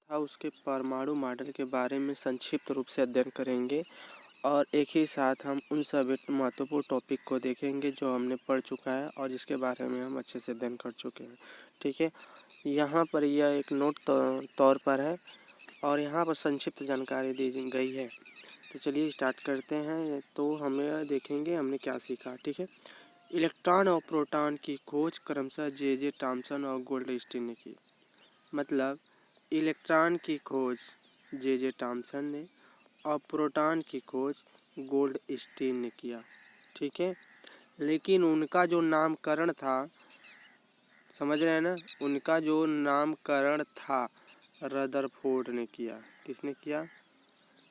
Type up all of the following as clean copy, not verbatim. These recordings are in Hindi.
उसके परमाणु मॉडल के बारे में संक्षिप्त रूप से अध्ययन करेंगे और एक ही साथ हम उन सभी महत्वपूर्ण टॉपिक को देखेंगे जो हमने पढ़ चुका है और जिसके बारे में हम अच्छे से अध्ययन कर चुके हैं। ठीक है, यहाँ पर यह एक नोट तौर पर है और यहाँ पर संक्षिप्त जानकारी दी गई है। तो चलिए स्टार्ट करते हैं। तो हमें देखेंगे हमने क्या सीखा। ठीक है, इलेक्ट्रॉन और प्रोटॉन की खोज क्रमशः जे थॉम्सन और गोल्डस्टीन ने की। मतलब इलेक्ट्रॉन की खोज जे थॉम्सन ने और प्रोटॉन की खोज गोल्डस्टीन ने किया। ठीक है, लेकिन उनका जो नामकरण था, समझ रहे हैं ना, उनका जो नामकरण था रदरफोर्ड ने किया। किसने किया?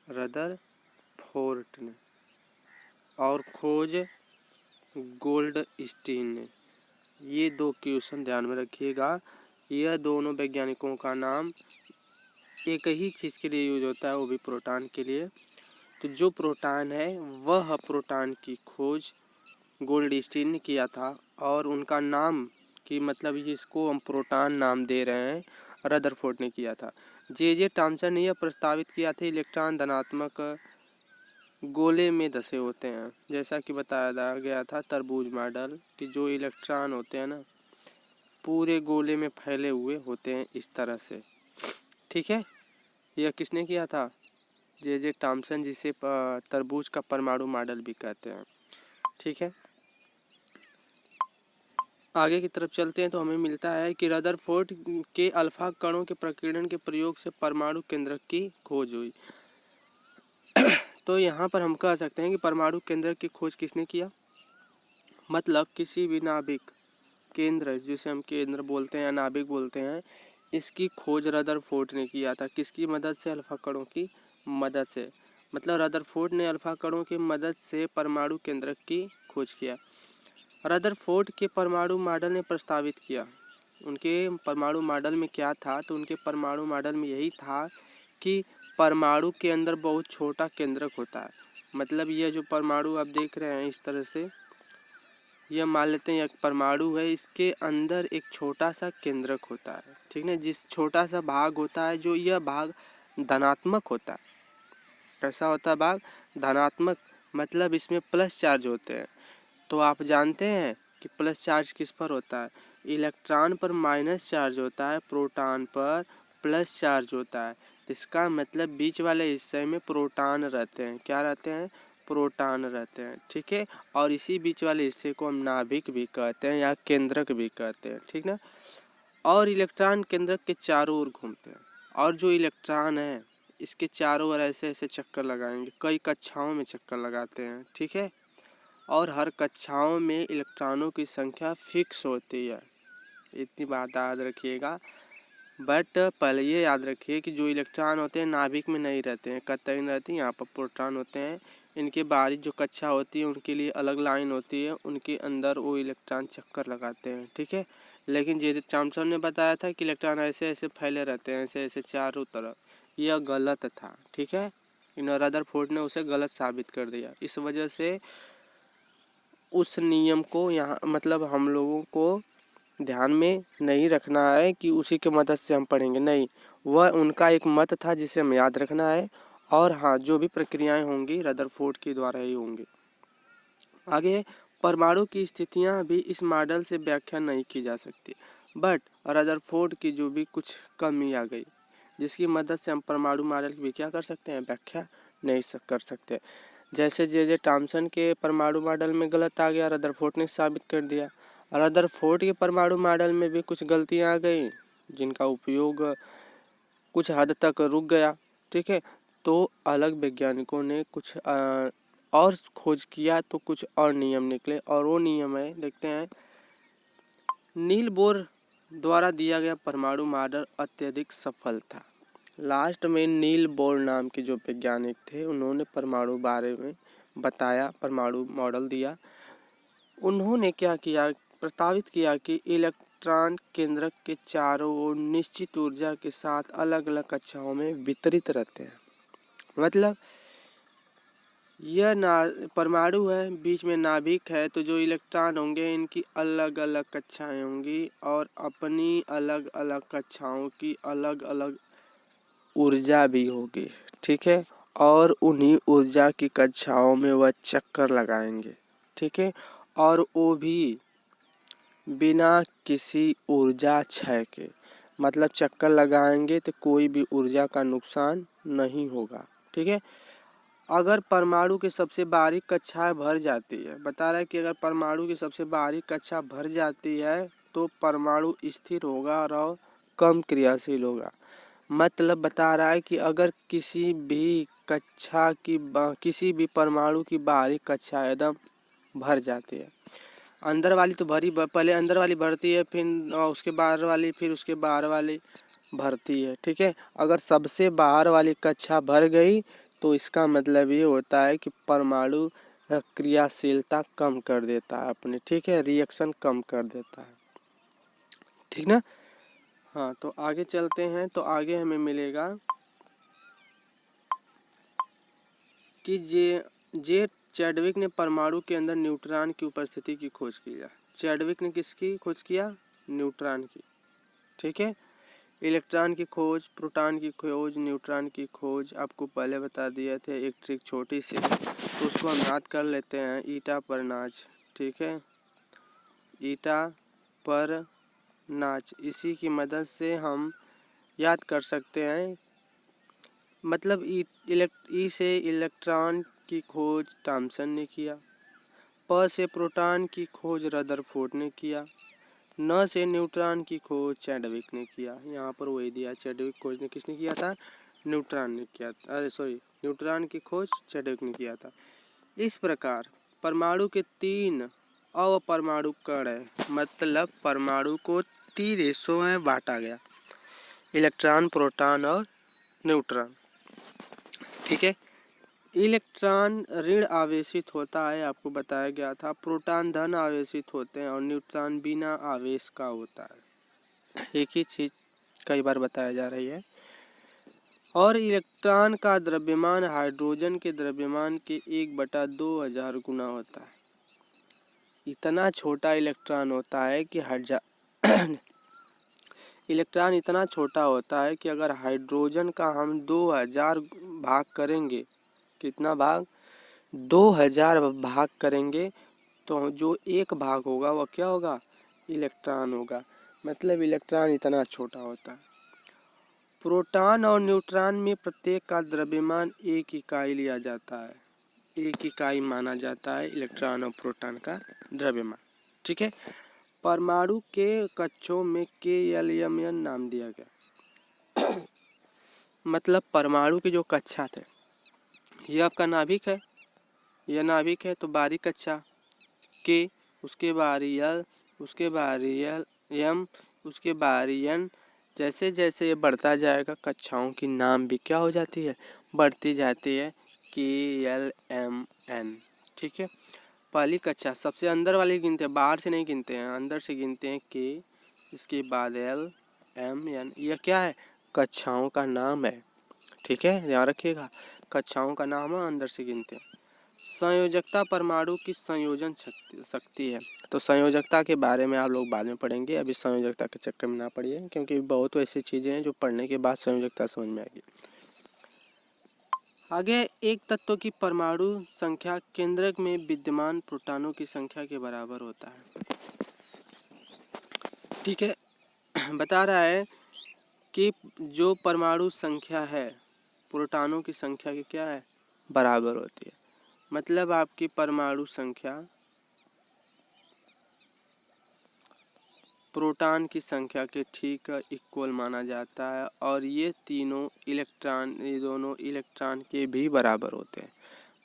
रदरफोर्ड ने। और खोज गोल्डस्टीन ने। ये दो क्वेश्चन ध्यान में रखिएगा। यह दोनों वैज्ञानिकों का नाम एक ही चीज़ के लिए यूज होता है, वो भी प्रोटॉन के लिए। तो जो प्रोटॉन है वह प्रोटॉन की खोज गोल्डस्टीन ने किया था और उनका नाम कि मतलब जिसको हम प्रोटॉन नाम दे रहे हैं रदरफोर्ड ने किया था। जे थॉम्सन ने यह प्रस्तावित किया था इलेक्ट्रॉन धनात्मक गोले में धसे होते हैं, जैसा कि बताया गया था तरबूज मॉडल कि जो इलेक्ट्रॉन होते हैं ना पूरे गोले में फैले हुए होते हैं इस तरह से। ठीक है, यह किसने किया था? जे थॉम्सन, जिसे तरबूज का परमाणु मॉडल भी कहते हैं। ठीक है, आगे की तरफ चलते हैं तो हमें मिलता है कि रदरफोर्ड के अल्फा कणों के प्रकीर्णन के प्रयोग से परमाणु केंद्रक की खोज हुई। तो यहाँ पर हम कह सकते हैं कि परमाणु केंद्रक की खोज किसने किया? मतलब किसी भी नाभिक केंद्र, जिसे हम केंद्र बोलते हैं या नाभिक बोलते हैं, इसकी खोज रदरफोर्ड ने किया था। किसकी मदद से? अल्फा कणों की मदद से। मतलब रदरफोर्ड ने अल्फा कणों की मदद से परमाणु केंद्रक की खोज किया। रदरफोर्ड के परमाणु मॉडल ने प्रस्तावित किया। उनके परमाणु मॉडल में क्या था? तो उनके परमाणु मॉडल में यही था कि परमाणु के अंदर बहुत छोटा केंद्रक होता है। मतलब यह जो परमाणु आप देख रहे हैं इस तरह से, यह मान लेते हैं एक परमाणु है, इसके अंदर एक छोटा सा केंद्रक होता है। ठीक है, जिस छोटा सा भाग होता है, जो यह भाग धनात्मक होता है। कैसा होता है भाग? धनात्मक। मतलब इसमें प्लस चार्ज होते हैं। तो आप जानते हैं कि प्लस चार्ज किस पर होता है? इलेक्ट्रॉन पर माइनस चार्ज होता है, प्रोटॉन पर प्लस चार्ज होता है। इसका मतलब बीच वाले हिस्से में प्रोटॉन रहते हैं। क्या रहते हैं? प्रोटॉन रहते हैं। ठीक है, और इसी बीच वाले हिस्से को हम नाभिक भी कहते हैं या केंद्रक भी कहते हैं। ठीक ना। और इलेक्ट्रॉन केंद्रक के चारों ओर घूमते हैं और जो इलेक्ट्रॉन है इसके चारों ओर ऐसे ऐसे चक्कर लगाएंगे। कई कक्षाओं में चक्कर लगाते हैं। ठीक है, और हर कक्षाओं में इलेक्ट्रॉनों की संख्या फिक्स होती है। इतनी बात याद रखिएगा। बट पहले ये याद रखिए कि जो इलेक्ट्रॉन होते हैं नाभिक में नहीं रहते हैं, कतई नहीं रहती। यहाँ पर प्रोटॉन होते हैं। इनके बाहरी जो कक्षा होती है उनके लिए अलग लाइन होती है, उनके अंदर वो इलेक्ट्रॉन चक्कर लगाते हैं। ठीक है, लेकिन जे थॉम्सन ने बताया था कि इलेक्ट्रॉन ऐसे ऐसे फैले रहते हैं, ऐसे ऐसे चारों तरफ। यह गलत था। ठीक है, इन रदरफोर्ड ने उसे गलत साबित कर दिया। इस वजह से उस नियम को यहाँ मतलब हम लोगों को ध्यान में नहीं रखना है कि उसी के मदद से हम पढ़ेंगे। नहीं, वह उनका एक मत था जिसे हमें याद रखना है। और हाँ, जो भी प्रक्रियाएं होंगी रदरफोर्ड के द्वारा ही होंगी। आगे, परमाणु की स्थितियां भी इस मॉडल से व्याख्या नहीं की जा सकती, बट रदरफोर्ड की जो भी कुछ कमी आ गई जिसकी मदद से हम परमाणु मॉडल की भी क्या कर सकते हैं? व्याख्या नहीं कर सकते। जैसे जे थॉम्सन के परमाणु मॉडल में गलत आ गया, रदरफोर्ड ने साबित कर दिया। रदरफोर्ड के परमाणु मॉडल में भी कुछ गलतियां आ गई जिनका उपयोग कुछ हद तक रुक गया। ठीक है, तो अलग वैज्ञानिकों ने कुछ और खोज किया तो कुछ और नियम निकले, और वो नियम है, देखते हैं। नील बोर द्वारा दिया गया परमाणु मॉडल अत्यधिक सफल था। लास्ट में नील बोर नाम के जो वैज्ञानिक थे उन्होंने परमाणु बारे में बताया, परमाणु मॉडल दिया। उन्होंने क्या किया? प्रस्तावित किया कि इलेक्ट्रॉन केंद्रक के चारों ओर निश्चित ऊर्जा के साथ अलग अलग कक्षाओं में वितरित रहते हैं। मतलब यह परमाणु है, बीच में नाभिक है, तो जो इलेक्ट्रॉन होंगे इनकी अलग अलग कक्षाएं होंगी और अपनी अलग अलग कक्षाओं की अलग अलग ऊर्जा भी होगी, ठीक है। और उन्हीं ऊर्जा की कक्षाओं में वह चक्कर लगाएंगे, ठीक है। और वो भी बिना किसी ऊर्जा क्षय के, मतलब चक्कर लगाएंगे तो कोई भी ऊर्जा का नुकसान नहीं होगा, ठीक है। अगर परमाणु की सबसे बारीक कक्षाएं भर जाती है, बता रहा है कि अगर परमाणु की सबसे बारीक कक्षा भर जाती है तो परमाणु स्थिर होगा और कम क्रियाशील होगा। मतलब बता रहा है कि अगर किसी भी किसी भी परमाणु की बारीक कक्षा एकदम भर जाती है, अंदर वाली तो पहले अंदर वाली भरती है, फिर उसके बाहर वाली, फिर उसके बाहर वाली भरती है, ठीक है। अगर सबसे बाहर वाली कक्षा भर गई तो इसका मतलब ये होता है कि परमाणु क्रियाशीलता कम कर देता है अपने, ठीक है, रिएक्शन कम कर देता है, ठीक ना। हाँ, तो आगे चलते हैं। तो आगे हमें मिलेगा कि जे चैडविक ने परमाणु के अंदर न्यूट्रॉन की उपस्थिति की खोज किया। चैडविक ने किसकी खोज किया? न्यूट्रॉन की, ठीक है। इलेक्ट्रॉन की खोज, प्रोटॉन की खोज, न्यूट्रॉन की खोज आपको पहले बता दिए थे, एक ट्रिक छोटी सी, तो उसको हम याद कर लेते हैं। ईटा पर नाच, ठीक है, ईटा पर नाच, इसी की मदद से हम याद कर सकते हैं। मतलब ई से इलेक्ट्रॉन की खोज थॉमसन ने किया, प से प्रोटॉन की खोज रदरफोर्ड ने किया, न से न्यूट्रॉन की खोज चैडविक ने किया। यहाँ पर वही दिया, चैडविक खोज ने किसने किया था? न्यूट्रॉन ने किया था, न्यूट्रॉन की खोज चैडविक ने किया था। इस प्रकार परमाणु के 3 अपरमाणु कण है, मतलब परमाणु को 3 हिस्सों में बांटा गया, इलेक्ट्रॉन, प्रोटॉन और न्यूट्रॉन, ठीक है। इलेक्ट्रॉन ऋण आवेशित होता है, आपको बताया गया था। प्रोटॉन धन आवेशित होते हैं और न्यूट्रॉन बिना आवेश का होता है। एक ही चीज कई बार बताया जा रही है। और इलेक्ट्रॉन का द्रव्यमान हाइड्रोजन के द्रव्यमान के 1/2000 गुना होता है। इतना छोटा इलेक्ट्रॉन होता है कि इलेक्ट्रॉन इतना छोटा होता है कि अगर हाइड्रोजन का हम 2000 भाग करेंगे, कितना भाग? 2000 भाग करेंगे तो जो एक भाग होगा वह क्या होगा? इलेक्ट्रॉन होगा। मतलब इलेक्ट्रॉन इतना छोटा होता है। प्रोटॉन और न्यूट्रॉन में प्रत्येक का द्रव्यमान 1 इकाई लिया जाता है, 1 इकाई माना जाता है इलेक्ट्रॉन और प्रोटॉन का द्रव्यमान, ठीक है। परमाणु के कक्षों में KLMN नाम दिया गया। मतलब परमाणु की जो कक्षा थे, यह आपका नाभिक है, यह नाभिक है, तो बारीक कक्षा K, उसके बाहरी L, उसके बाहरी M, उसके बाहरी N। जैसे जैसे ये बढ़ता जाएगा कक्षाओं की नाम भी क्या हो जाती है? बढ़ती जाती है, KLMN, ठीक है। पहली कक्षा सबसे अंदर वाली गिनते हैं, बाहर से नहीं गिनते हैं, अंदर से गिनते हैं K, इसके बाद L, M, N। यह क्या है? कक्षाओं का नाम है, ठीक है, ध्यान रखिएगा, कक्षाओं का नाम है, अंदर से गिनते हैं। संयोजकता परमाणु की संयोजन शक्ति है। तो संयोजकता के बारे में आप लोग बाद में पढ़ेंगे, अभी संयोजकता के चक्कर में ना पड़िए, क्योंकि बहुत ऐसी चीज़ें हैं जो पढ़ने के बाद संयोजकता समझ में आएगी। आगे, एक तत्व की परमाणु संख्या केंद्रक में विद्यमान प्रोटॉनों की संख्या के बराबर होता है, ठीक है। बता रहा है कि जो परमाणु संख्या है प्रोटॉनों की संख्या की क्या है? बराबर होती है। मतलब आपकी परमाणु संख्या प्रोटॉन की संख्या के ठीक इक्वल माना जाता है, और ये दोनों इलेक्ट्रॉन के भी बराबर होते हैं।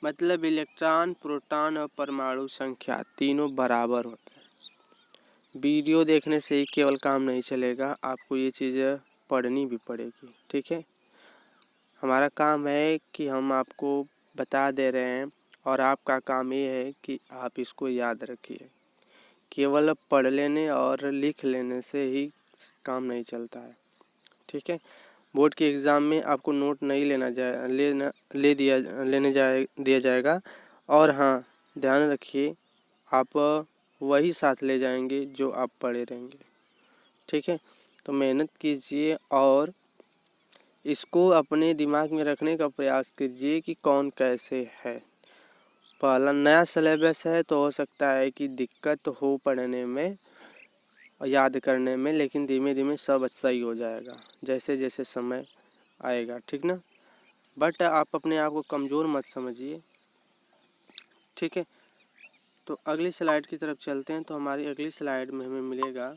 मतलब इलेक्ट्रॉन, प्रोटॉन और परमाणु संख्या तीनों बराबर होते हैं। वीडियो देखने से ही केवल काम नहीं चलेगा, आपको ये चीज़ें पढ़नी भी पड़ेगी, ठीक है। हमारा काम है कि हम आपको बता दे रहे हैं, और आपका काम ये है कि आप इसको याद रखिए। केवल पढ़ लेने और लिख लेने से ही काम नहीं चलता है, ठीक है। बोर्ड के एग्ज़ाम में आपको नोट नहीं दिया जाएगा। और हाँ, ध्यान रखिए, आप वही साथ ले जाएंगे जो आप पढ़े रहेंगे, ठीक है। तो मेहनत कीजिए और इसको अपने दिमाग में रखने का प्रयास कीजिए कि कौन कैसे है। पहला नया सिलेबस है तो हो सकता है कि दिक्कत हो पढ़ने में और याद करने में, लेकिन धीमे धीमे सब सही हो जाएगा जैसे जैसे समय आएगा, ठीक ना। बट आप अपने आप को कमज़ोर मत समझिए, ठीक है। तो अगली स्लाइड की तरफ चलते हैं। तो हमारी अगली स्लाइड में हमें मिलेगा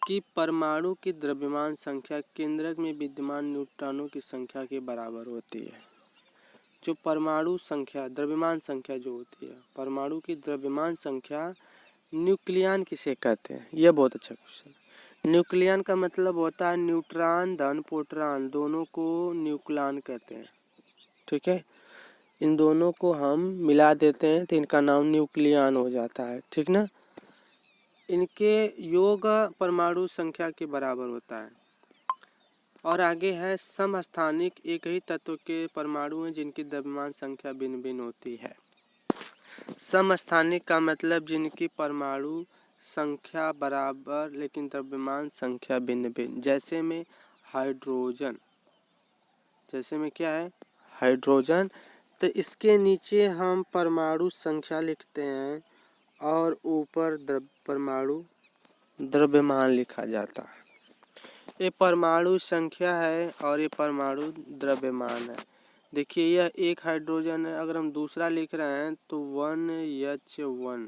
कि परमाणु की द्रव्यमान संख्या केंद्रक में विद्यमान न्यूट्रॉनों की संख्या के बराबर होती है। जो परमाणु संख्या द्रव्यमान संख्या जो होती है, परमाणु की द्रव्यमान संख्या न्यूक्लियन किसे कहते हैं, यह बहुत अच्छा क्वेश्चन। न्यूक्लियन का मतलब होता है न्यूट्रॉन धन प्रोटॉन दोनों को न्यूक्लियन कहते हैं, ठीक है। इन दोनों को हम मिला देते हैं तो इनका नाम न्यूक्लियन हो जाता है, ठीक ना। इनके योग परमाणु संख्या के बराबर होता है। और आगे है समस्थानिक, एक ही तत्व के परमाणु हैं जिनकी द्रव्यमान संख्या भिन्न भिन्न होती है। समस्थानिक का मतलब जिनकी परमाणु संख्या बराबर लेकिन द्रव्यमान संख्या भिन्न भिन्न। जैसे में हाइड्रोजन, जैसे में क्या है हाइड्रोजन, तो इसके नीचे हम परमाणु संख्या लिखते हैं और ऊपर परमाणु द्रव्यमान लिखा जाता है। ये परमाणु संख्या है और ये परमाणु द्रव्यमान है। देखिए यह एक हाइड्रोजन है, अगर हम दूसरा लिख रहे हैं तो 1H1।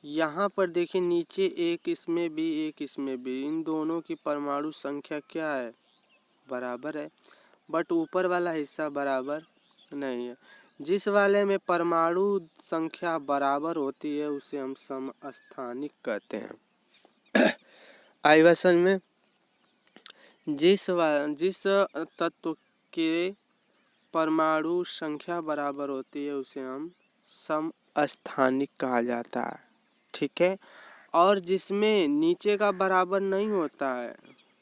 यहाँ पर देखिए नीचे एक इसमें भी एक इसमें भी, इन दोनों की परमाणु संख्या क्या है बराबर है, बट ऊपर वाला हिस्सा बराबर नहीं है। जिस वाले में परमाणु संख्या बराबर होती है उसे हम समस्थानिक कहते हैं। आई बात समझ में। जिस तत्व के परमाणु संख्या बराबर होती है उसे हम समस्थानिक कहा जाता है, ठीक है। और जिसमें नीचे का बराबर नहीं होता है,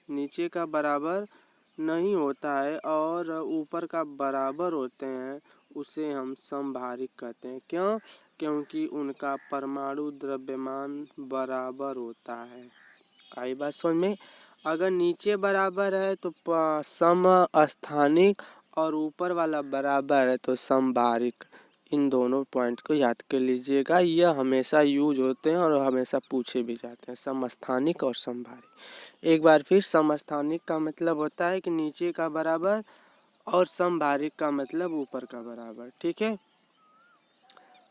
नीचे का बराबर नहीं होता है और ऊपर का बराबर होते हैं उसे हम समभारिक कहते हैं। क्यों? क्योंकि उनका परमाणु द्रव्यमान बराबर होता है। आई बात समझ में। अगर नीचे बराबर है तो समस्थानिक और ऊपर वाला बराबर है तो समभारिक। इन दोनों पॉइंट को याद कर लीजिएगा, यह हमेशा यूज होते हैं और हमेशा पूछे भी जाते हैं, समस्थानिक और समभारिक। एक बार फिर, समस्थानिक का मतलब होता है कि नीचे का बराबर और समभारिक का मतलब ऊपर का बराबर, ठीक है।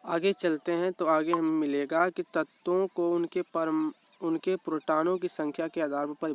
आगे चलते हैं तो आगे हमें मिलेगा कि तत्वों को उनके प्रोटॉनों की संख्या के आधार पर